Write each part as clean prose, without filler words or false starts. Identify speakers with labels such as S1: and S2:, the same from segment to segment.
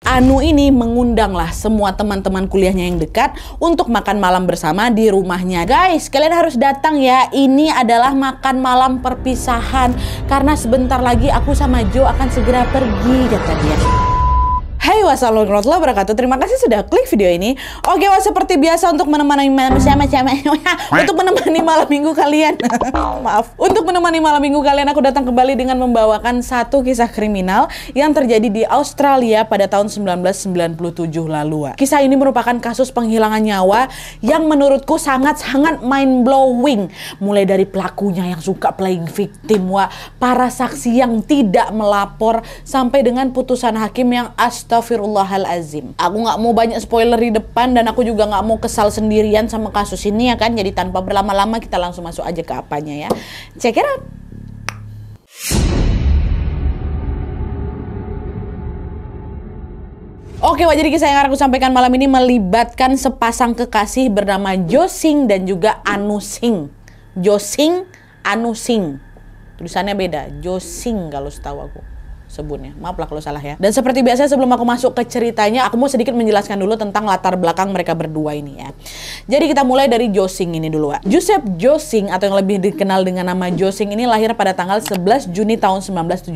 S1: Anu ini mengundanglah semua teman-teman kuliahnya yang dekat untuk makan malam bersama di rumahnya. Guys, kalian harus datang ya. Ini adalah makan malam perpisahan karena sebentar lagi aku sama Jo akan segera pergi, kata dia. Hai, wassalamualaikum warahmatullahi wabarakatuh. Terima kasih sudah klik video ini. Oke, seperti biasa untuk menemani malam minggu kalian. Maaf. Untuk menemani malam minggu kalian, aku datang kembali dengan membawakan satu kisah kriminal yang terjadi di Australia pada tahun 1997 lalu. Kisah ini merupakan kasus penghilangan nyawa yang menurutku sangat-sangat mind blowing. Mulai dari pelakunya yang suka playing victim, para saksi yang tidak melapor, sampai dengan putusan hakim yang Astagfirullahalazim. Aku nggak mau banyak spoiler di depan dan aku juga nggak mau kesal sendirian sama kasus ini ya kan. Jadi tanpa berlama-lama kita langsung masuk aja ke apanya ya. Check it out. Oke, jadi kisah yang akan aku sampaikan malam ini melibatkan sepasang kekasih bernama Jo Sing dan juga Anu Sing. Jo Sing, Anu Sing. Tulisannya beda. Jo Sing kalau setahu aku sebutnya. Maaf lah kalau salah ya. Dan seperti biasa sebelum aku masuk ke ceritanya, aku mau sedikit menjelaskan dulu tentang latar belakang mereka berdua ini ya. Jadi kita mulai dari Jo Sing ini dulu. Joseph Jo Sing atau yang lebih dikenal dengan nama Jo Sing ini lahir pada tanggal 11 Juni tahun 1971.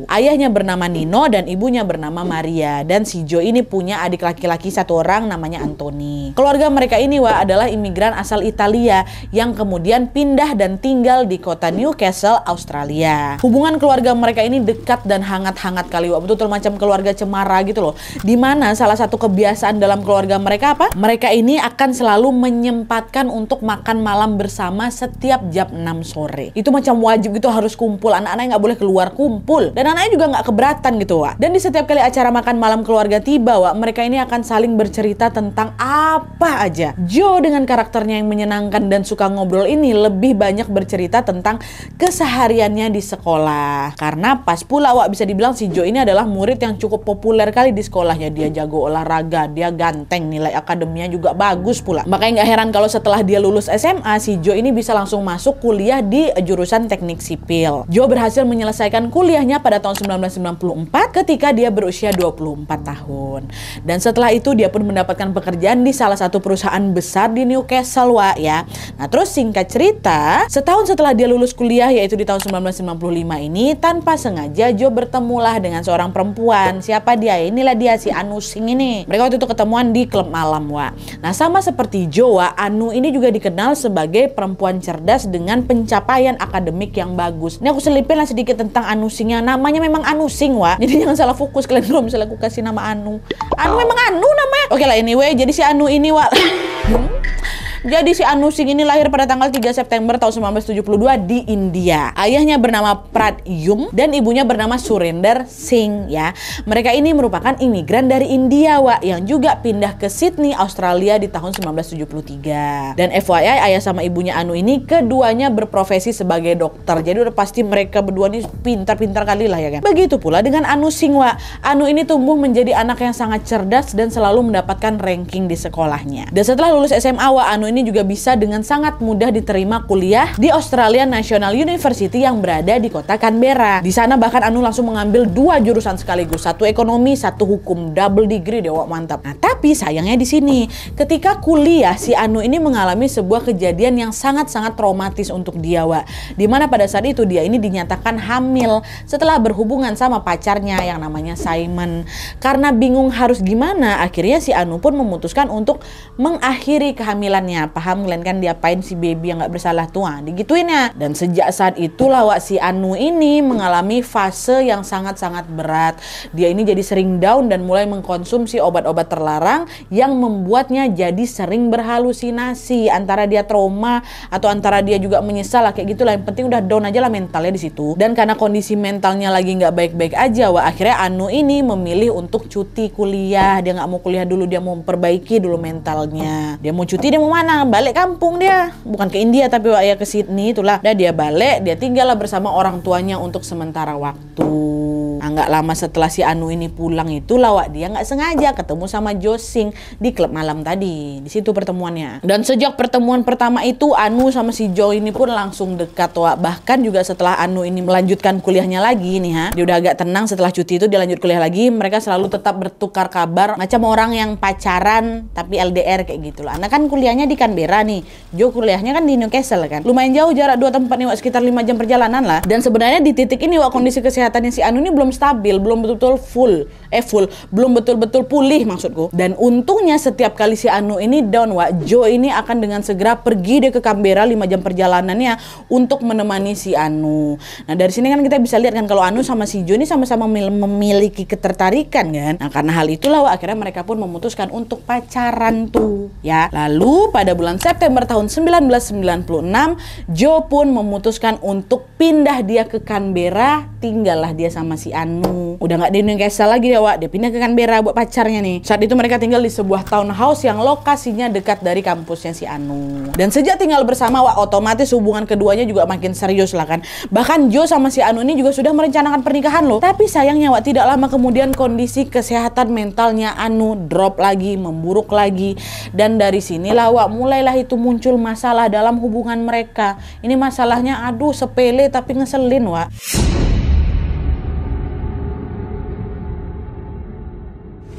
S1: Ayahnya bernama Nino dan ibunya bernama Maria. Dan si Jo ini punya adik laki-laki satu orang namanya Anthony. Keluarga mereka ini adalah imigran asal Italia yang kemudian pindah dan tinggal di kota Newcastle, Australia. Hubungan keluarga mereka ini dekat dan hangat-hangat kali, betul-betul macam keluarga cemara gitu loh. Dimana salah satu kebiasaan dalam keluarga mereka apa? Mereka ini akan selalu menyempatkan untuk makan malam bersama setiap jam 6 sore. Itu macam wajib gitu, harus kumpul. Anak-anaknya nggak boleh keluar, kumpul. Dan anaknya juga nggak keberatan gitu, Dan di setiap kali acara makan malam keluarga tiba, mereka ini akan saling bercerita tentang apa aja. Jo dengan karakternya yang menyenangkan dan suka ngobrol ini lebih banyak bercerita tentang kesehariannya di sekolah. Karena pas pula bisa dibilang si Jo ini adalah murid yang cukup populer kali di sekolahnya. Dia jago olahraga, dia ganteng, nilai akademinya juga bagus pula. Makanya nggak heran kalau setelah dia lulus SMA, si Jo ini bisa langsung masuk kuliah di jurusan teknik sipil. Jo berhasil menyelesaikan kuliahnya pada tahun 1994 ketika dia berusia 24 tahun. Dan setelah itu dia pun mendapatkan pekerjaan di salah satu perusahaan besar di Newcastle ya. Nah terus singkat cerita, setahun setelah dia lulus kuliah yaitu di tahun 1995 ini, tanpa sengaja Jo bertemulah dengan seorang perempuan. Siapa dia? Inilah dia si Anu Sing ini. Mereka waktu itu ketemuan di klub malam Nah sama seperti Jo, Anu ini juga dikenal sebagai perempuan cerdas dengan pencapaian akademik yang bagus. Ini aku selipin lah sedikit tentang Anu Singnya. Namanya memang Anu Sing Jadi jangan salah fokus kalian kalau misalnya aku kasih nama Anu. Anu memang Anu namanya. Oke lah anyway, jadi si Anu ini Jadi si Anu Sing ini lahir pada tanggal 3 September tahun 1972 di India. Ayahnya bernama Pradyum dan ibunya bernama Surinder Singh ya. Mereka ini merupakan imigran dari India yang juga pindah ke Sydney, Australia di tahun 1973. Dan FYI, ayah sama ibunya Anu ini keduanya berprofesi sebagai dokter. Jadi udah pasti mereka berdua ini pintar-pintar kali lah ya kan. Begitu pula dengan Anu Sing Anu ini tumbuh menjadi anak yang sangat cerdas dan selalu mendapatkan ranking di sekolahnya. Dan setelah lulus SMA, Anu ini juga bisa dengan sangat mudah diterima kuliah di Australian National University yang berada di kota Canberra. Di sana bahkan Anu langsung mengambil 2 jurusan sekaligus, satu ekonomi, satu hukum, double degree deh, mantap. Nah, tapi sayangnya di sini, ketika kuliah si Anu ini mengalami sebuah kejadian yang sangat-sangat traumatis untuk dia, dimana pada saat itu dia ini dinyatakan hamil setelah berhubungan sama pacarnya yang namanya Simon. Karena bingung harus gimana, akhirnya si Anu pun memutuskan untuk mengakhiri kehamilannya. Paham kalian kan diapain si baby yang nggak bersalah tuh, digituin ya. Dan sejak saat itulah si Anu ini mengalami fase yang sangat-sangat berat. Dia ini jadi sering down dan mulai mengkonsumsi obat-obat terlarang yang membuatnya jadi sering berhalusinasi. Antara dia trauma atau antara dia juga menyesal lah, kayak gitulah. Yang penting udah down aja lah mentalnya di situ. Dan karena kondisi mentalnya lagi nggak baik-baik aja, akhirnya Anu ini memilih untuk cuti kuliah. Dia nggak mau kuliah dulu, dia mau memperbaiki dulu mentalnya. Dia mau cuti, dia mau mana? Balik kampung dia, bukan ke India tapi ya ke Sydney itulah. Dan dia balik, dia tinggallah bersama orang tuanya untuk sementara waktu. Nah, nggak lama setelah si Anu ini pulang itu lawak dia nggak sengaja ketemu sama Jo Sing di klub malam tadi. Di situ pertemuannya. Dan sejak pertemuan pertama itu Anu sama si Jo ini pun langsung dekat, Wak. Bahkan juga setelah Anu ini melanjutkan kuliahnya lagi nih, dia udah agak tenang setelah cuti itu, dia lanjut kuliah lagi. Mereka selalu tetap bertukar kabar macam orang yang pacaran tapi LDR kayak gitu lah. Nah kan kuliahnya di Canberra nih, Jo kuliahnya kan di Newcastle kan. Lumayan jauh jarak dua tempat nih, Wak, sekitar 5 jam perjalanan lah. Dan sebenarnya di titik ini, Wak, kondisi kesehatannya si Anu ini belum stabil, belum betul-betul belum betul-betul pulih maksudku. Dan untungnya setiap kali si Anu ini down, Wak, Jo ini akan dengan segera pergi dia ke Canberra 5 jam perjalanannya untuk menemani si Anu. Nah dari sini kan kita bisa lihat kan kalau Anu sama si Jo ini sama-sama memiliki ketertarikan kan. Nah karena hal itulah, Wak, akhirnya mereka pun memutuskan untuk pacaran tuh ya. Lalu pada bulan September tahun 1996 Jo pun memutuskan untuk pindah dia ke Canberra, tinggallah dia sama si Anu. Udah nggak di Newcastle lagi ya, Wak, dia pindah ke Canberra buat pacarnya nih. Saat itu mereka tinggal di sebuah townhouse yang lokasinya dekat dari kampusnya si Anu. Dan sejak tinggal bersama, Wak, otomatis hubungan keduanya juga makin serius lah kan. Bahkan Jo sama si Anu ini juga sudah merencanakan pernikahan loh. Tapi sayangnya, Wak, tidak lama kemudian kondisi kesehatan mentalnya Anu drop lagi, memburuk lagi. Dan dari sinilah, Wak, mulailah itu muncul masalah dalam hubungan mereka. Ini masalahnya aduh sepele tapi ngeselin, Wak.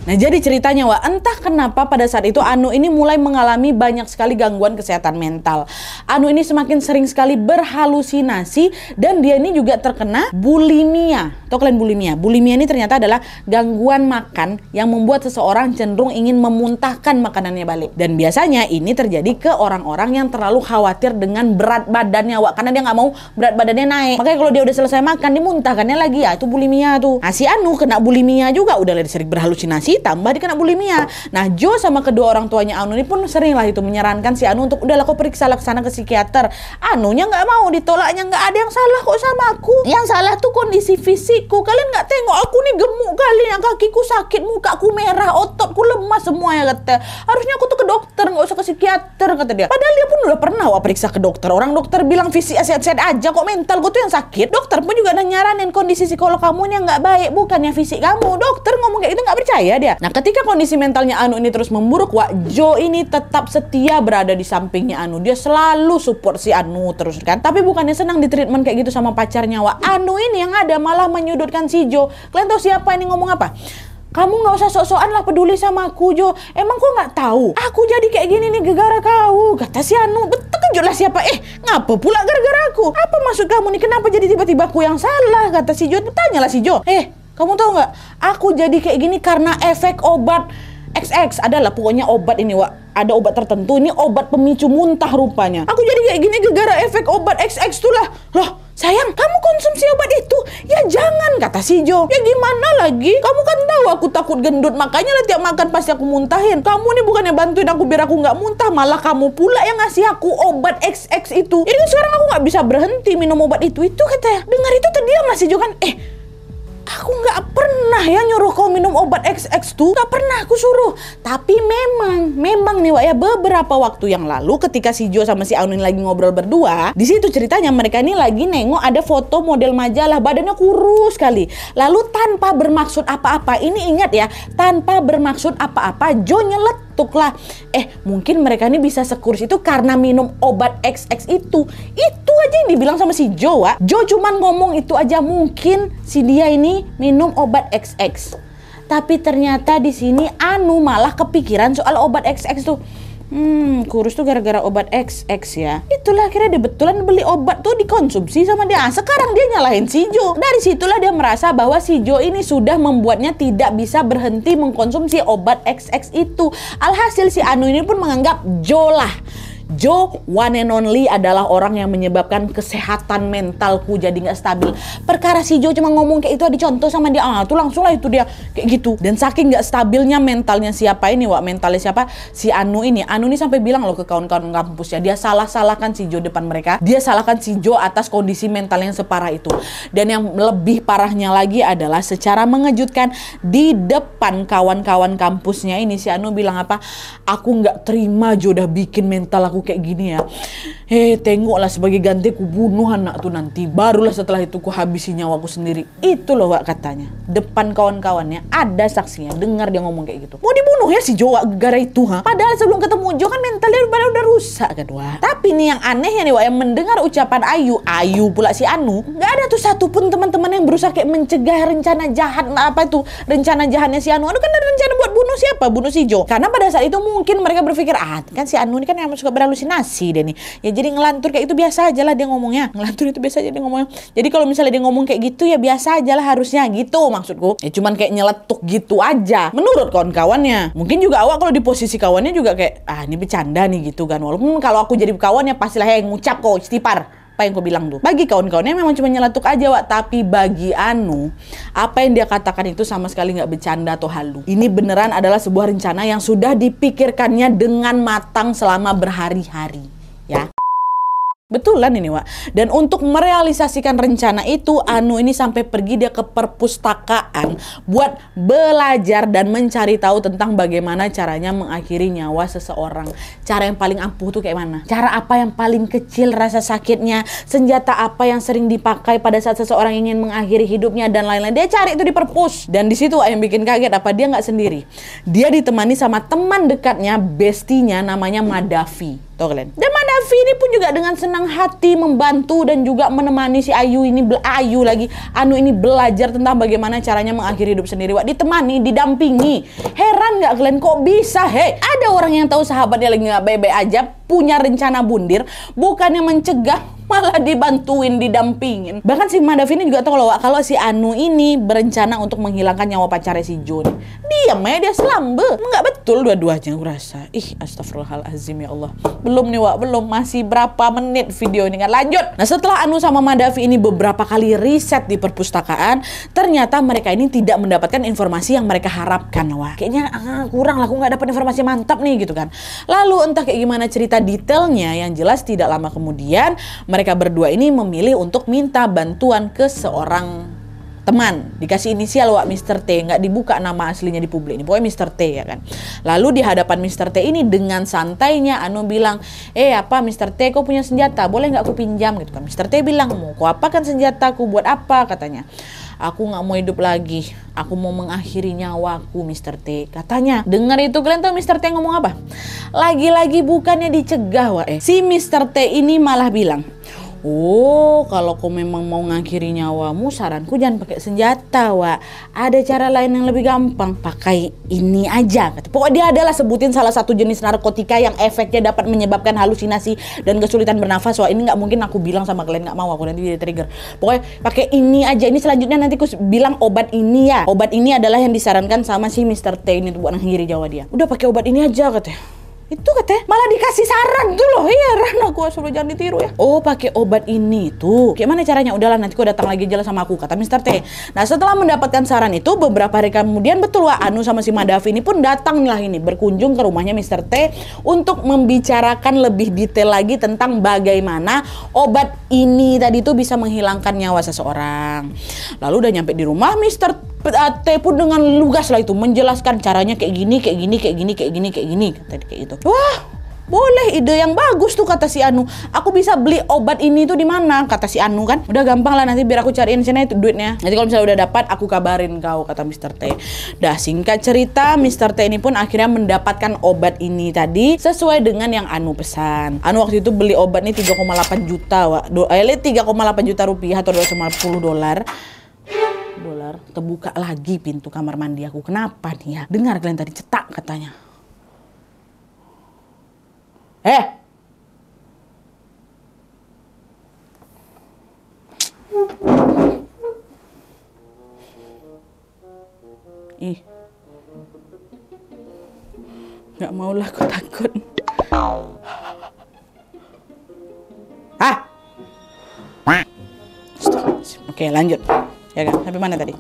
S1: Nah jadi ceritanya, Wak, entah kenapa pada saat itu Anu ini mulai mengalami banyak sekali gangguan kesehatan mental. Anu ini semakin sering sekali berhalusinasi dan dia ini juga terkena bulimia. Tahu kalian bulimia? Bulimia ini ternyata adalah gangguan makan yang membuat seseorang cenderung ingin memuntahkan makanannya balik. Dan biasanya ini terjadi ke orang-orang yang terlalu khawatir dengan berat badannya, Wak, karena dia nggak mau berat badannya naik. Makanya kalau dia udah selesai makan dimuntahkannya lagi, ya itu bulimia tuh. Nah si Anu kena bulimia juga, udah sering berhalusinasi tambah dikena bulimia. Nah Jo sama kedua orang tuanya Anu ini pun sering lah itu menyarankan si Anu untuk udahlah kau periksa laksana ke psikiater. Anunya nggak mau, ditolaknya nggak ada yang salah kok sama aku. Yang salah tuh kondisi fisikku. Kalian nggak tengok aku nih gemuk kali, yang kakiku sakit, mukaku merah, ototku lemah semua ya kata. Harusnya aku tuh ke dokter, nggak usah ke psikiater kata dia. Padahal dia pun udah pernah, Wak, periksa ke dokter. Orang dokter bilang fisik sehat-sehat aja kok, mental gue tuh yang sakit. Dokter pun juga udah nyaranin kondisi psikolog kamu yang nggak baik, bukannya fisik kamu. Dokter ngomong kayak gitu nggak percaya dia. Nah ketika kondisi mentalnya Anu ini terus memburuk, Wak, Jo ini tetap setia berada di sampingnya Anu. Dia selalu support si Anu terus kan. Tapi bukannya senang di treatment kayak gitu sama pacarnya, Wak. Anu ini yang ada malah menyudutkan si Jo. Kalian tahu siapa ini ngomong apa? Kamu nggak usah sok-sokan lah peduli sama aku, Jo. Emang kau nggak tahu? Aku jadi kayak gini nih gara-gara kau, kata si Anu. Terkejut lah siapa? Ngapa pula gara-gara aku? Apa maksud kamu nih? Kenapa jadi tiba-tiba aku yang salah? Kata si Jo. Tanyalah si Jo. Kamu tahu nggak? Aku jadi kayak gini karena efek obat XX. Adalah pokoknya obat ini, Wak. Ada obat tertentu. Ini obat pemicu muntah rupanya. Aku jadi kayak gini gara-gara efek obat XX tuh lah. Loh, sayang, kamu konsumsi obat itu? Ya jangan, kata si Jo. Ya gimana lagi? Kamu kan tahu aku takut gendut. Makanya lah tiap makan pasti aku muntahin. Kamu nih bukannya bantuin aku biar aku nggak muntah, malah kamu pula yang ngasih aku obat XX itu. Jadi sekarang aku nggak bisa berhenti minum obat itu katanya. Dengar itu terdiam lah si Jo kan. Aku nggak pernah ya nyuruh kau minum obat XX tuh. Nggak pernah aku suruh. Tapi memang nih, Wak, ya, beberapa waktu yang lalu ketika si Jo sama si Anu ini lagi ngobrol berdua, di situ ceritanya mereka ini lagi nengok ada foto model majalah, badannya kurus sekali. Lalu tanpa bermaksud apa-apa, ini ingat ya, tanpa bermaksud apa-apa, Jo nyeletuk lah. Mungkin mereka ini bisa sekurus itu karena minum obat XX itu. Itu aja yang dibilang sama si Jo, Wak. Jo cuman ngomong itu aja, mungkin si dia ini minum obat XX. Tapi ternyata di sini Anu malah kepikiran soal obat XX tuh. Kurus tuh gara-gara obat XX ya. Itulah akhirnya dia betulan beli obat tuh dikonsumsi sama dia. Sekarang dia nyalahin si Jo. Dari situlah dia merasa bahwa si Jo ini sudah membuatnya tidak bisa berhenti mengkonsumsi obat XX itu. Alhasil si Anu ini pun menganggap Jo one and only adalah orang yang menyebabkan kesehatan mentalku jadi nggak stabil. Perkara si Jo cuma ngomong kayak itu dicontoh sama dia, tuh langsung lah itu dia kayak gitu. Dan saking nggak stabilnya mentalnya siapa ini, Wak, mentalnya siapa? Si Anu ini sampai bilang loh ke kawan-kawan kampusnya, dia salah-salahkan si Jo depan mereka. Dia salahkan si Jo atas kondisi mental yang separah itu. Dan yang lebih parahnya lagi adalah secara mengejutkan di depan kawan-kawan kampusnya ini si Anu bilang apa? Aku nggak terima Jo udah bikin mental aku aku kayak gini ya. Tengoklah sebagai ganti ku bunuh anak tuh nanti. Barulah setelah itu ku habisi nyawaku sendiri. Itu loh Wak katanya. Depan kawan-kawannya ada saksinya. Dengar dia ngomong kayak gitu. Mau dibunuh ya si Jo Wak gara itu ha. Padahal sebelum ketemu Jo kan mentalnya udah rusak kan Wak. Tapi nih yang anehnya nih Wak, yang mendengar ucapan Ayu pula si Anu, nggak ada tuh satupun teman-teman yang berusaha kayak mencegah rencana jahat rencana jahatnya si Anu. Anu kan ada rencana buat bunuh siapa? Bunuh si Jo. Karena pada saat itu mungkin mereka berpikir kan si Anu ini kan yang suka berhalusinasi deh nih. Ya jadi ngelantur kayak itu biasa aja lah dia ngomongnya. Ngelantur itu biasa aja dia ngomongnya. Jadi kalau misalnya dia ngomong kayak gitu ya biasa aja lah harusnya gitu maksudku. Ya cuman kayak nyeletuk gitu aja. Menurut kawan-kawannya. Mungkin juga awak kalau di posisi kawannya juga kayak ini bercanda nih gitu kan. Walaupun kalau aku jadi kawannya pastilah yang ngucap kok istighfar. Apa yang kau bilang tuh? Bagi kawan-kawannya memang cuma nyeletuk aja Wak. Tapi bagi Anu, apa yang dia katakan itu sama sekali nggak bercanda atau halu. Ini beneran adalah sebuah rencana yang sudah dipikirkannya dengan matang selama berhari-hari. Ya. Betulan ini Wak. Dan untuk merealisasikan rencana itu Anu ini sampai pergi dia ke perpustakaan buat belajar dan mencari tahu tentang bagaimana caranya mengakhiri nyawa seseorang. Cara yang paling ampuh tuh kayak mana? Cara apa yang paling kecil rasa sakitnya? Senjata apa yang sering dipakai pada saat seseorang ingin mengakhiri hidupnya dan lain-lain. Dia cari itu di perpus. Dan di situ yang bikin kaget apa dia nggak sendiri. Dia ditemani sama teman dekatnya, bestinya namanya Madavi. Tuh kalian. Dan Madavi ini pun juga dengan senang hati membantu dan juga menemani si Anu ini belajar tentang bagaimana caranya mengakhiri hidup sendiri. Wak, ditemani, didampingi. Heran nggak kalian kok bisa? Ada orang yang tahu sahabatnya lagi nggak baik-baik aja, punya rencana bundir, bukannya mencegah, malah dibantuin, didampingin. Bahkan si Madavi ini juga tahu loh kalau si Anu ini berencana untuk menghilangkan nyawa pacarnya si Jun. Diam ya, dia selambe. Nggak betul dua-duanya aku rasa. Astagfirullahalazim ya Allah. Belum nih Wak, belum. Masih berapa menit video ini kan. Lanjut. Nah setelah Anu sama Madavi ini beberapa kali riset di perpustakaan, ternyata mereka ini tidak mendapatkan informasi yang mereka harapkan Wak. Kayaknya kurang lah, aku nggak dapat informasi mantap nih gitu kan. Lalu entah kayak gimana cerita detailnya, yang jelas tidak lama kemudian mereka berdua ini memilih untuk minta bantuan ke seorang teman. Dikasih inisial Wak, Mr. T. Nggak dibuka nama aslinya di publik ini. Pokoknya Mr. T ya kan. Lalu di hadapan Mr. T ini dengan santainya Anu bilang, Mr. T, kau punya senjata, boleh nggak aku pinjam gitu kan. Mr. T bilang, mau kau apakan senjataku, buat apa katanya. Aku nggak mau hidup lagi, aku mau mengakhiri nyawaku Mr. T katanya. Dengar itu kalian tahu Mr. T ngomong apa? Lagi-lagi bukannya dicegah Wak, si Mr. T ini malah bilang, kalau kau memang mau ngakhiri nyawamu, saranku jangan pakai senjata Wak. Ada cara lain yang lebih gampang. Pakai ini aja. Pokoknya dia adalah sebutin salah satu jenis narkotika yang efeknya dapat menyebabkan halusinasi dan kesulitan bernafas Wak. Ini nggak mungkin aku bilang sama kalian, nggak mau aku nanti dia trigger. Pokoknya pakai ini aja. Ini selanjutnya nanti aku bilang obat ini ya. Obat ini adalah yang disarankan sama si Mr. T ini buat mengakhiri nyawa dia. Udah pakai obat ini aja katanya. Itu katanya malah dikasih saran tuh loh. Heran aku, suruh jangan ditiru ya. Pakai obat ini tuh. Gimana caranya? Udahlah nanti kau datang lagi jalan sama aku, kata Mr. T. Nah setelah mendapatkan saran itu, beberapa hari kemudian betul Wak, Anu sama si Madavi ini pun datanglah ini berkunjung ke rumahnya Mr. T untuk membicarakan lebih detail lagi tentang bagaimana obat ini tadi tuh bisa menghilangkan nyawa seseorang. Lalu udah nyampe di rumah, Mr. T pun dengan lugas lah itu menjelaskan caranya kayak gini, kayak gini, kayak gini, kayak gini, kayak gini, tadi kayak gitu. Wah, boleh, ide yang bagus tuh kata si Anu. Aku bisa beli obat ini tuh di mana? Kata si Anu kan. Udah gampang lah, nanti biar aku cariin sini itu duitnya. Nanti kalau misalnya udah dapat aku kabarin kau, kata Mr. T. Dah singkat cerita, Mr. T ini pun akhirnya mendapatkan obat ini tadi sesuai dengan yang Anu pesan. Anu waktu itu beli obat ini 3,8 juta Wak. 3,8 juta rupiah atau $250. Terbuka lagi pintu kamar mandi aku. Kenapa nih ya? Dengar kalian tadi cetak katanya. Gak maulah, aku takut. Oke, lanjut. Ya kan? Sampai mana tadi?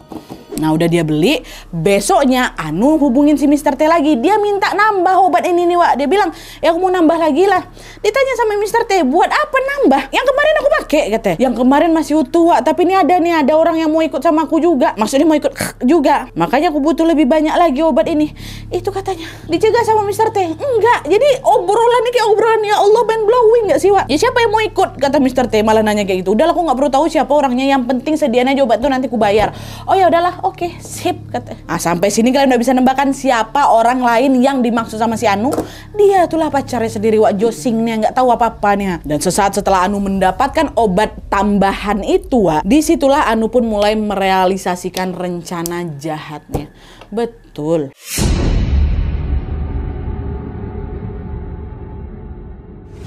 S1: Nah udah dia beli, besoknya Anu hubungin si Mr. T lagi. Dia minta nambah obat ini nih Wak. Dia bilang, ya aku mau nambah lagi lah. Ditanya sama Mr. T, buat apa nambah? Yang kemarin aku pakai katanya. Yang kemarin masih utuh Wak, tapi ini ada orang yang mau ikut sama aku juga. Maksudnya mau ikut juga. Makanya aku butuh lebih banyak lagi obat ini. Itu katanya. Dicegah sama Mr. T. Enggak, jadi obrolan ini kayak obrolan ya Allah mind blowing gak sih Wak? Ya siapa yang mau ikut? Kata Mr. T malah nanya kayak gitu. Udah aku gak perlu tahu siapa orangnya, yang penting sediaan aja obat tuh nanti aku bayar. Oh ya udahlah, oke, sip kata. Sampai sini kalian udah bisa nebakkan siapa orang lain yang dimaksud sama si Anu. Dia itulah pacarnya sendiri Wak, Josingnya, nggak tahu apa-apanya. Dan sesaat setelah Anu mendapatkan obat tambahan itu Wak, disitulah Anu pun mulai merealisasikan rencana jahatnya. Betul.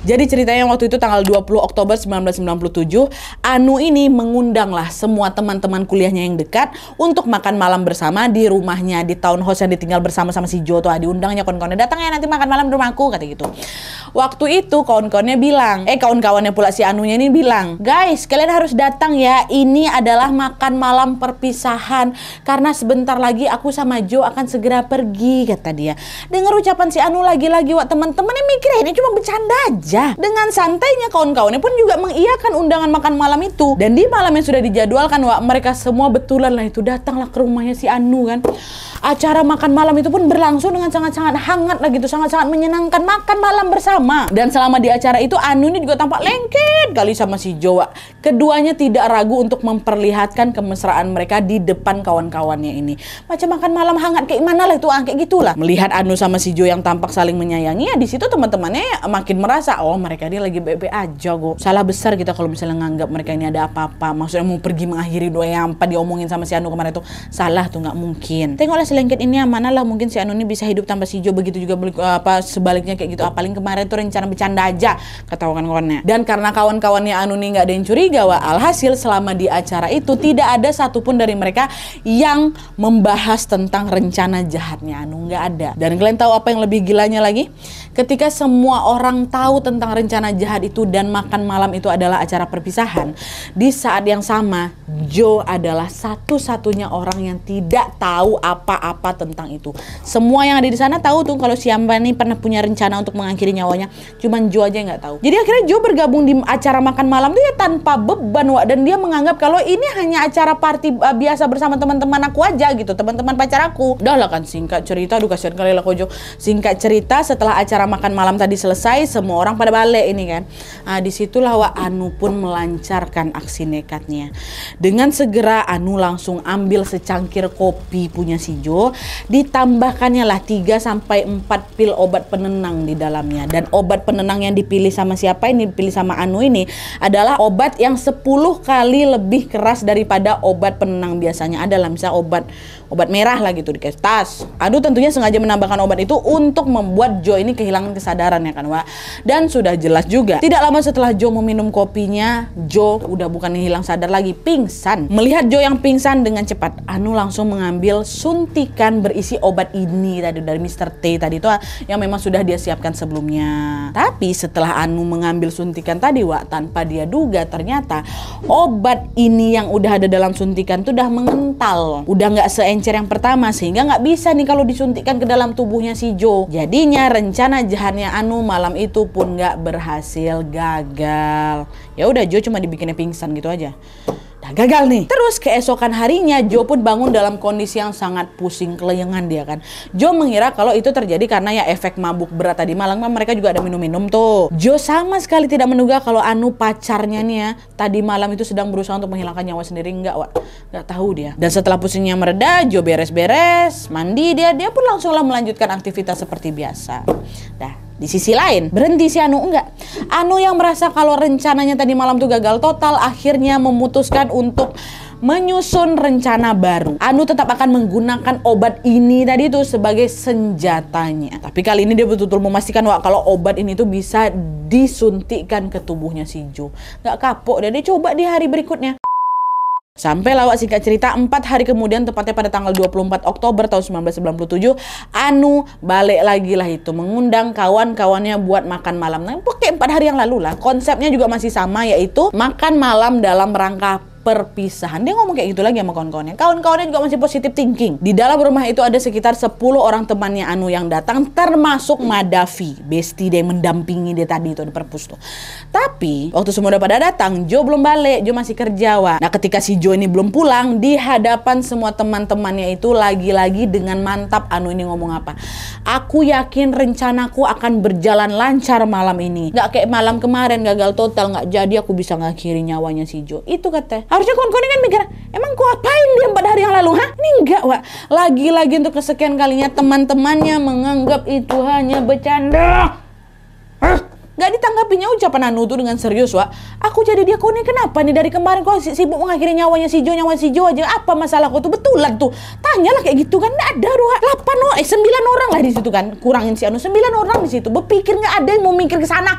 S1: Jadi ceritanya waktu itu tanggal 20 Oktober 1997, Anu ini mengundanglah semua teman-teman kuliahnya yang dekat untuk makan malam bersama di rumahnya, di townhouse yang ditinggal bersama sama si Jo tuh. Diundangnya kawan-kawannya, datang ya nanti makan malam di rumahku, kata gitu. Waktu itu kawan-kawannya bilang, kawan-kawannya pula si Anunya ini bilang, guys kalian harus datang ya, ini adalah makan malam perpisahan karena sebentar lagi aku sama Jo akan segera pergi, kata dia. Dengar ucapan si Anu lagi-lagi Wak, teman-temannya mikir ini cuma bercanda aja. Dengan santainya kawan-kawannya pun juga mengiyakan undangan makan malam itu. Dan di malam yang sudah dijadwalkan Wak, mereka semua betulan lah itu datanglah ke rumahnya si Anu kan. Acara makan malam itu pun berlangsung dengan sangat-sangat hangat lah gitu, sangat-sangat menyenangkan, makan malam bersama. Dan selama di acara itu Anu ini juga tampak lengket kali sama si Jo Wak. Keduanya tidak ragu untuk memperlihatkan kemesraan mereka di depan kawan-kawannya ini. Macam makan malam hangat kayak mana lah itu, kayak gitulah. Melihat Anu sama si Jo yang tampak saling menyayangi, ya di situ teman-temannya makin merasa, oh mereka ini lagi baik-baik aja kok. Salah besar kita kalau misalnya nganggap mereka ini ada apa-apa. Maksudnya mau pergi mengakhiri doa yang apa diomongin sama si Anu kemarin itu. Salah tuh, nggak mungkin. Tengoklah selengket ini mana lah mungkin si Anu ini bisa hidup tanpa si Jo, begitu juga sebaliknya kayak gitu. Paling kemarin tuh rencana bercanda aja, kata kawan-kawannya. Dan karena kawan-kawannya Anu ini nggak ada yang curiga Wak, alhasil selama di acara itu tidak ada satupun dari mereka yang membahas tentang rencana jahatnya Anu, nggak ada. Dan kalian tahu apa yang lebih gilanya lagi? Ketika semua orang tahu tentang rencana jahat itu dan makan malam itu adalah acara perpisahan, di saat yang sama Jo adalah satu-satunya orang yang tidak tahu apa-apa tentang itu. Semua yang ada di sana tahu tuh kalau si Amba nih pernah punya rencana untuk mengakhiri nyawanya, cuman Jo aja nggak tahu. Jadi akhirnya Jo bergabung di acara makan malam tuh ya tanpa beban Wak, dan dia menganggap kalau ini hanya acara party biasa bersama teman-teman aku aja gitu, teman-teman pacar aku. Udah lah kan, singkat cerita, aduh kasihan kali lah Jo. Singkat cerita, setelah acara makan malam tadi selesai, semua orang pada balik ini kan. Disitulah Wak, Anu pun melancarkan aksi nekatnya. Dengan segera Anu langsung ambil secangkir kopi punya si Jo, ditambahkannya lah 3-4 pil obat penenang di dalamnya. Dan obat penenang yang dipilih sama siapa ini, dipilih sama Anu ini adalah obat yang 10 kali lebih keras daripada obat penenang biasanya. Adalah misalnya obat merah lah gitu di tas. Anu tentunya sengaja menambahkan obat itu untuk membuat Jo ini kehilangan kesadaran ya kan Wak. Dan sudah jelas juga, tidak lama setelah Jo meminum kopinya, Jo udah bukan hilang sadar lagi, pingsan. Melihat Jo yang pingsan dengan cepat, Anu langsung mengambil suntikan berisi obat ini tadi dari Mr. T tadi itu yang memang sudah dia siapkan sebelumnya. Tapi setelah Anu mengambil suntikan tadi Wak, tanpa dia duga ternyata obat ini yang udah ada dalam suntikan tuh udah mengental, udah nggak seencer yang pertama, sehingga nggak bisa nih kalau disuntikkan ke dalam tubuhnya si Jo. Jadinya rencana jahatnya Anu malam itu pun nggak berhasil, gagal. Ya udah Jo cuma dibikinnya pingsan gitu aja. Gagal nih. Terus keesokan harinya Jo pun bangun dalam kondisi yang sangat pusing kelayangan dia kan. Jo mengira kalau itu terjadi karena ya efek mabuk berat tadi malam, mereka juga ada minum-minum tuh. Jo sama sekali tidak menduga kalau Anu pacarnya nih ya tadi malam itu sedang berusaha untuk menghilangkan nyawa sendiri. Enggak Wak, nggak tahu dia. Dan setelah pusingnya mereda, Jo beres-beres, mandi, dia pun langsunglah melanjutkan aktivitas seperti biasa. Di sisi lain, berhenti si Anu enggak. Anu yang merasa kalau rencananya tadi malam tuh gagal total, akhirnya memutuskan untuk menyusun rencana baru. Anu tetap akan menggunakan obat ini tadi tuh sebagai senjatanya. Tapi kali ini dia betul-betul memastikan Wak, kalau obat ini tuh bisa disuntikkan ke tubuhnya si Jo. Nggak kapok, dia coba di hari berikutnya. Sampai lawak singkat cerita 4 hari kemudian, tepatnya pada tanggal 24 Oktober tahun 1997, Anu balik lagi lah itu mengundang kawan-kawannya buat makan malam. Nah, pakai 4 hari yang lalu lah. Konsepnya juga masih sama, yaitu makan malam dalam rangka perpisahan. Dia ngomong kayak gitu lagi sama kawan-kawannya. Kawan-kawannya juga masih positive thinking. Di dalam rumah itu ada sekitar 10 orang temannya Anu yang datang, termasuk Madavi, bestie dia yang mendampingi dia tadi itu di perpus tuh. Tapi waktu semua udah pada datang, Jo belum balik, Jo masih kerja, Wak. Nah, ketika si Jo ini belum pulang, di hadapan semua teman-temannya itu lagi-lagi dengan mantap Anu ini ngomong apa? Aku yakin rencanaku akan berjalan lancar malam ini. Gak kayak malam kemarin gagal total, gak jadi aku bisa ngakhiri nyawanya si Jo. Itu kata. Harusnya kawan-kawan kan mikir, emang ku apain dia 4 hari yang lalu? Hah? Ini enggak, Wak. Lagi-lagi untuk kesekian kalinya teman-temannya menganggap itu hanya bercanda. Hah? Gak ditanggapinya ucapan Anu tuh dengan serius, Wak. Aku jadi dia, kok nih kenapa nih dari kemarin kok sibuk mengakhiri nyawanya si Jo aja. Apa masalahku tuh? Betulan tuh. Tanyalah kayak gitu kan. Nggak ada, Wak. 9 orang lah di situ kan. Kurangin si Anu 9 orang di situ. Berpikir nggak ada yang mau mikir ke sana.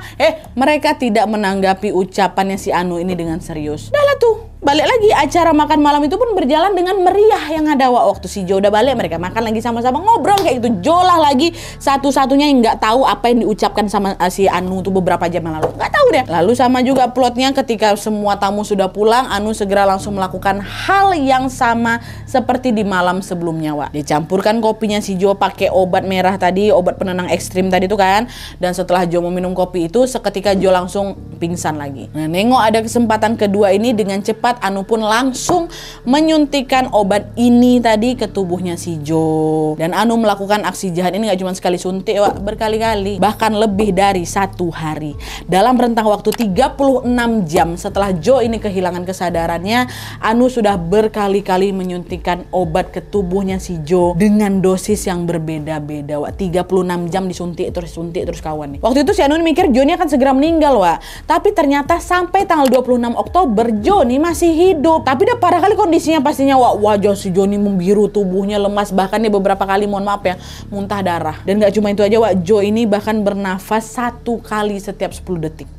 S1: Mereka tidak menanggapi ucapannya si Anu ini dengan serius. Dah lah tuh. Balik lagi, acara makan malam itu pun berjalan dengan meriah yang ada, Wak. Waktu si Jo udah balik, mereka makan lagi sama-sama, ngobrol kayak gitu. Jo lah lagi satu-satunya yang nggak tahu apa yang diucapkan sama si Anu tuh beberapa jam yang lalu. Nggak tahu deh. Lalu sama juga plotnya ketika semua tamu sudah pulang, Anu segera langsung melakukan hal yang sama seperti di malam sebelumnya, Wak. Dicampurkan kopinya si Jo pakai obat merah tadi, obat penenang ekstrim tadi tuh kan. Dan setelah Jo meminum kopi itu, seketika Jo langsung pingsan lagi. Nah, nengok ada kesempatan kedua ini dengan cepat Anu pun langsung menyuntikkan obat ini tadi ke tubuhnya si Jo. Dan Anu melakukan aksi jahat ini gak cuma sekali suntik, Wak, berkali-kali. Bahkan lebih dari 1 hari. Dalam rentang waktu 36 jam setelah Jo ini kehilangan kesadarannya, Anu sudah berkali-kali menyuntikkan obat ke tubuhnya si Jo dengan dosis yang berbeda-beda, Wak. 36 jam disuntik terus kawan nih. Waktu itu si Anu mikir Jo ini akan segera meninggal, Wak. Tapi ternyata sampai tanggal 26 Oktober Jo ini masih hidup. Tapi udah parah kali kondisinya pastinya, Wak. Wajah si Jo ini membiru, tubuhnya lemas, bahkan dia beberapa kali, mohon maaf ya, muntah darah. Dan gak cuma itu aja, Wak. Jo ini bahkan bernafas 1 kali setiap 10 detik.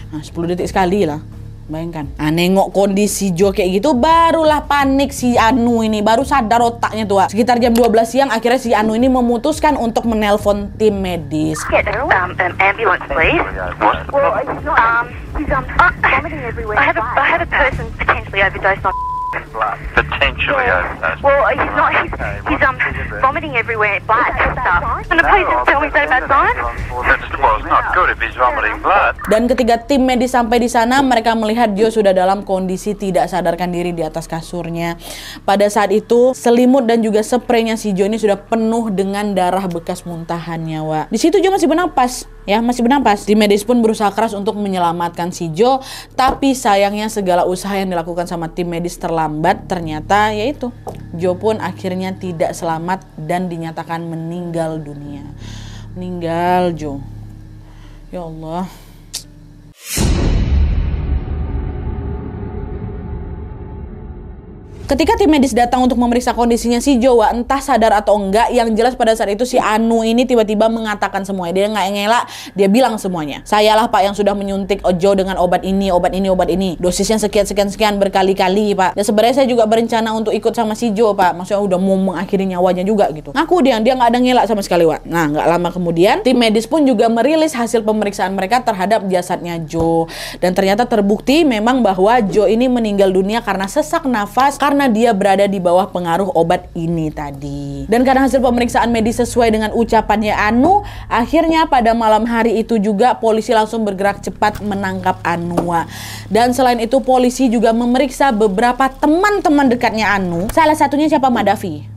S1: Nah, 10 detik sekali lah. Bayangkan. Nah, nengok kondisi Jo kayak gitu, barulah panik si Anu ini, baru sadar otaknya tuh, Wak. Sekitar jam 12 siang, akhirnya si Anu ini memutuskan untuk menelpon tim medis.
S2: Ambulance, please. I have a person potentially overdosed on
S3: Potentially overdosed.
S2: Well, he's vomiting everywhere, blood and stuff. And the police just tell me so bad sign.
S3: Well, it's not good if he's vomiting blood.
S1: Dan ketika tim medis sampai di sana, mereka melihat Jo sudah dalam kondisi tidak sadarkan diri di atas kasurnya. Pada saat itu, selimut dan juga spraynya si Jo ini sudah penuh dengan darah bekas muntahannya, Wak. Di situ Jo masih bernapas. Ya, masih bernapas. Tim medis pun berusaha keras untuk menyelamatkan si Jo, tapi sayangnya segala usaha yang dilakukan sama tim medis terlambat. Ternyata yaitu Jo pun akhirnya tidak selamat dan dinyatakan meninggal dunia. Meninggal Jo. Ya Allah. Ketika tim medis datang untuk memeriksa kondisinya si Jo, Wak, entah sadar atau enggak, yang jelas pada saat itu si Anu ini tiba-tiba mengatakan semuanya. Dia nggak ngelak, dia bilang semuanya. Sayalah, Pak, yang sudah menyuntik Jo dengan obat ini. Dosisnya sekian berkali-kali, Pak. Dan sebenarnya saya juga berencana untuk ikut sama si Jo, Pak. Maksudnya udah mau mengakhiri nyawanya juga gitu. Ngaku dia nggak ada ngelak sama sekali, Wak. Nah, nggak lama kemudian, tim medis pun juga merilis hasil pemeriksaan mereka terhadap jasadnya Jo. Dan ternyata terbukti memang bahwa Jo ini meninggal dunia karena sesak nafas, karena dia berada di bawah pengaruh obat ini tadi. Dan karena hasil pemeriksaan medis sesuai dengan ucapannya Anu, akhirnya pada malam hari itu juga polisi langsung bergerak cepat menangkap Anu. Dan selain itu polisi juga memeriksa beberapa teman-teman dekatnya Anu. Salah satunya siapa?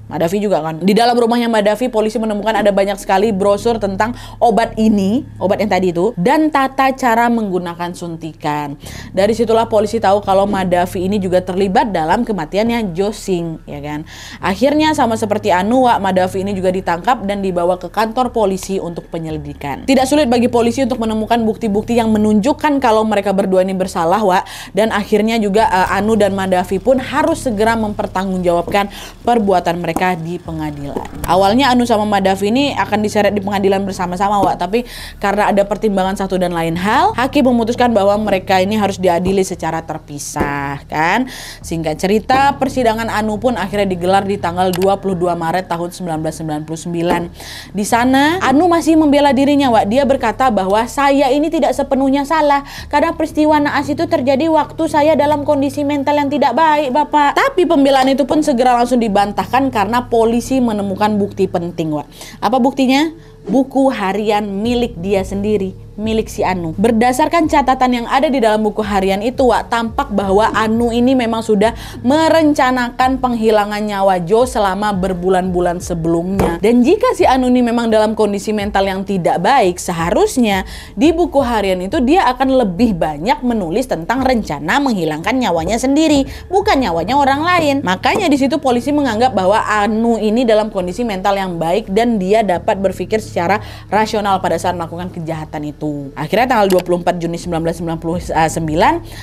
S1: Madavi juga kan. Di dalam rumahnya Madavi, polisi menemukan ada banyak sekali brosur tentang obat ini, obat yang tadi itu, dan tata cara menggunakan suntikan. Dari situlah polisi tahu kalau Madavi ini juga terlibat dalam kematiannya Jo Sing, ya kan. Akhirnya sama seperti Anu, Wak, Madavi ini juga ditangkap dan dibawa ke kantor polisi untuk penyelidikan. Tidak sulit bagi polisi untuk menemukan bukti-bukti yang menunjukkan kalau mereka berdua ini bersalah, Wak. Dan akhirnya juga Anu dan Madavi pun harus segera mempertanggungjawabkan perbuatan mereka mereka di pengadilan. Awalnya Anu sama Madavi ini akan diseret di pengadilan bersama-sama, Wak, tapi karena ada pertimbangan satu dan lain hal, hakim memutuskan bahwa mereka ini harus diadili secara terpisah, kan? Singkat cerita, persidangan Anu pun akhirnya digelar di tanggal 22 Maret tahun 1999. Di sana, Anu masih membela dirinya, Wak. Dia berkata bahwa saya ini tidak sepenuhnya salah karena peristiwa naas itu terjadi waktu saya dalam kondisi mental yang tidak baik, Bapak. Tapi pembelaan itu pun segera langsung dibantahkan karena polisi menemukan bukti penting, Wak. Apa buktinya? Buku harian milik dia sendiri, milik si Anu. Berdasarkan catatan yang ada di dalam buku harian itu, Wak, tampak bahwa Anu ini memang sudah merencanakan penghilangan nyawa Joe selama berbulan-bulan sebelumnya. Dan jika si Anu ini memang dalam kondisi mental yang tidak baik, seharusnya di buku harian itu dia akan lebih banyak menulis tentang rencana menghilangkan nyawanya sendiri, bukan nyawanya orang lain. Makanya di situ polisi menganggap bahwa Anu ini dalam kondisi mental yang baik dan dia dapat berpikir secara rasional pada saat melakukan kejahatan itu. Akhirnya tanggal 24 Juni 1999,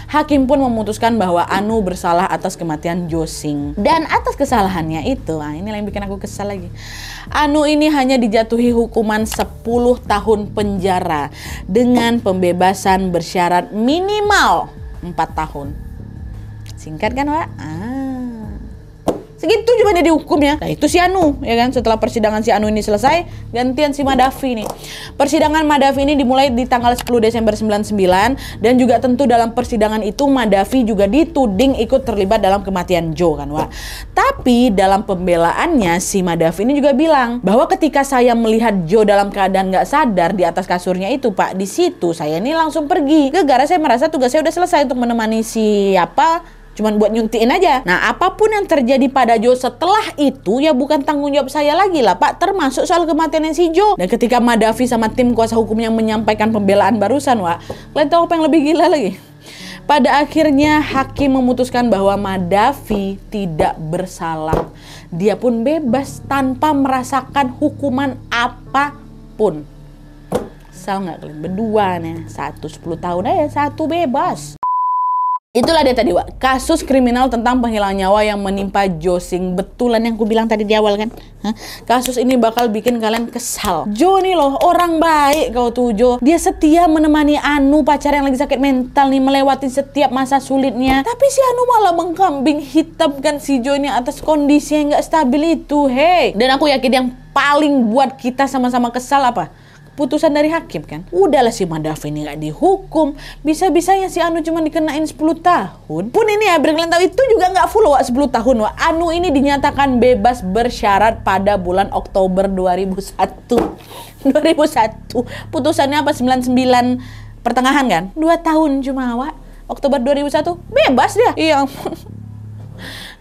S1: hakim pun memutuskan bahwa Anu bersalah atas kematian Jo Sing. Dan atas kesalahannya itu, ini yang bikin aku kesal lagi. Anu ini hanya dijatuhi hukuman 10 tahun penjara dengan pembebasan bersyarat minimal 4 tahun. Singkat kan, Wak? Segitu cuma dia dihukumnya. Nah itu si Anu, ya kan. Setelah persidangan si Anu ini selesai, gantian si Madavi nih. Persidangan Madavi ini dimulai di tanggal 10 Desember 99 dan juga tentu dalam persidangan itu Madavi juga dituding ikut terlibat dalam kematian Joe, kan, Wak. Tapi dalam pembelaannya si Madavi ini juga bilang bahwa ketika saya melihat Joe dalam keadaan nggak sadar di atas kasurnya itu, Pak, di situ saya ini langsung pergi. Gara-gara saya merasa tugas saya udah selesai untuk menemani siapa. Cuman buat nyuntiin aja. Nah, apapun yang terjadi pada Joe setelah itu ya bukan tanggung jawab saya lagi lah, Pak. Termasuk soal kematian si Joe. Dan ketika Madavi sama tim kuasa hukumnya menyampaikan pembelaan barusan, Wak, kalian tahu apa yang lebih gila lagi? Pada akhirnya hakim memutuskan bahwa Madavi tidak bersalah. Dia pun bebas tanpa merasakan hukuman apapun. Kesal nggak kalian? Berdua nih, satu 10 tahun aja, satu bebas. Itulah dia tadi, Wak, kasus kriminal tentang penghilangan nyawa yang menimpa Jo Sing. Betulan yang ku bilang tadi di awal kan. Kasus ini bakal bikin kalian kesal. Jo nih loh, orang baik kau tuh Jo. Dia setia menemani Anu, pacar yang lagi sakit mental nih, melewati setiap masa sulitnya. Tapi si Anu malah mengkambing hitamkan si Jo ini atas kondisi yang gak stabil itu. Hey. Dan aku yakin yang paling buat kita sama-sama kesal apa? Putusan dari hakim, kan. Udahlah si Madavi ini gak dihukum. Bisa-bisanya si Anu cuma dikenain 10 tahun. Pun ini ya, biar kalian tahu itu juga gak full, Wak, 10 tahun, Wak. Anu ini dinyatakan bebas bersyarat pada bulan Oktober 2001. 2001. Putusannya apa? 99 pertengahan kan? 2 tahun cuma, Wak. Oktober 2001 bebas dia. Iya ampun.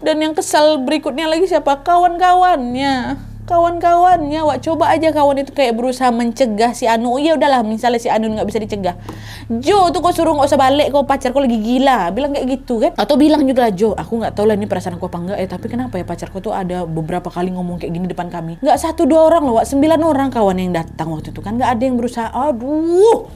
S1: Dan yang kesal berikutnya lagi siapa? Kawan-kawannya. Wak, coba aja kawan itu kayak berusaha mencegah si Anu. Ya udahlah, misalnya si Anu nggak bisa dicegah, Jo tuh kau suruh nggak usah balik, kau pacar kau lagi gila, bilang kayak gitu kan. Atau bilang juga, Jo, aku nggak tahu lah ini perasaan aku apa enggak tapi kenapa ya pacarku tuh ada beberapa kali ngomong kayak gini depan kami. Nggak 1-2 orang loh, Wak, 9 orang kawan yang datang waktu itu kan, nggak ada yang berusaha. Aduh,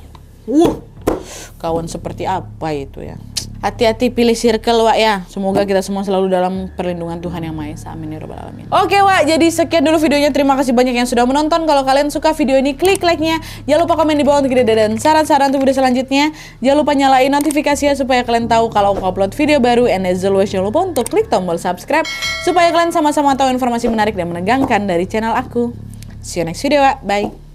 S1: kawan seperti apa itu ya. Hati-hati pilih circle, Wak, ya. Semoga kita semua selalu dalam perlindungan Tuhan Yang Maha Esa. Amin ya rabbal alamin. Oke, Wak, jadi sekian dulu videonya. Terima kasih banyak yang sudah menonton. Kalau kalian suka video ini, klik like-nya. Jangan lupa komen di bawah untuk ide dan saran-saran untuk video selanjutnya. Jangan lupa nyalain notifikasinya supaya kalian tahu kalau aku upload video baru. And as always, jangan lupa untuk klik tombol subscribe supaya kalian sama-sama tahu informasi menarik dan menegangkan dari channel aku. See you next video, Wak. Bye.